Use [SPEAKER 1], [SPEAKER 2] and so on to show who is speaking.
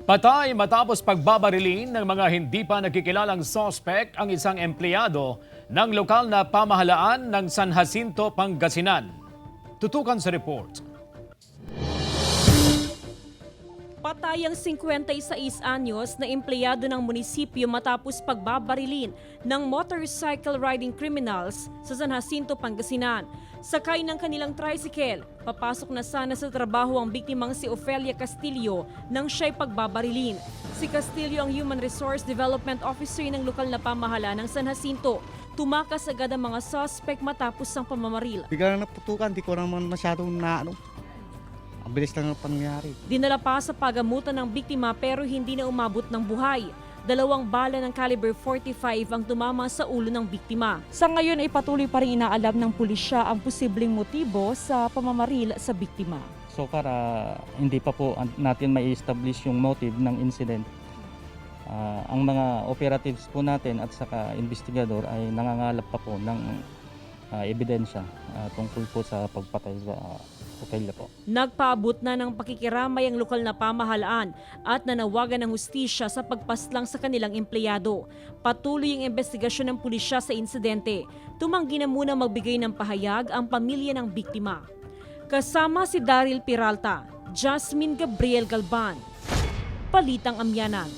[SPEAKER 1] Patay matapos pagbabarilin ng mga hindi pa nagkikilalang sospek ang isang empleyado ng lokal na pamahalaan ng San Jacinto, Pangasinan. Tutukan sa report.
[SPEAKER 2] Patay ang 56 anyos na empleyado ng munisipyo matapos pagbabarilin ng motorcycle riding criminals sa San Jacinto, Pangasinan. Sakay ng kanilang tricycle, papasok na sana sa trabaho ang biktimang si Ofelia Castillo nang siya'y pagbabarilin. Si Castillo ang Human Resource Development Officer ng lokal na pamahalaan ng San Jacinto. Tumakas agad ang mga suspect matapos ang pamamaril.
[SPEAKER 3] Bigla na naputukan, di ko naman masyadong ang bilis lang ang pangyari.
[SPEAKER 2] Dinala pa sa pagamutan ng biktima pero hindi na umabot ng buhay. 2 bala ng caliber 45 ang tumama sa ulo ng biktima. Sa ngayon ay patuloy pa rin inaalam ng pulisya ang posibleng motibo sa pamamaril sa biktima.
[SPEAKER 4] So para hindi pa po natin mai-establish yung motive ng incident, ang mga operatives po natin at saka investigador ay nangangalap pa po ng ebidensya tungkol po sa pagpatay sa Ofelia po.
[SPEAKER 2] Nagpaabot na ng pakikiramay ang lokal na pamahalaan at nanawagan ng hustisya sa pagpaslang sa kanilang empleyado. Patuloy ang investigasyon ng pulisya sa insidente. Tumanggi na muna magbigay ng pahayag ang pamilya ng biktima. Kasama si Daryl Peralta, Jasmine Gabriel Galban, Balitang Amyanan.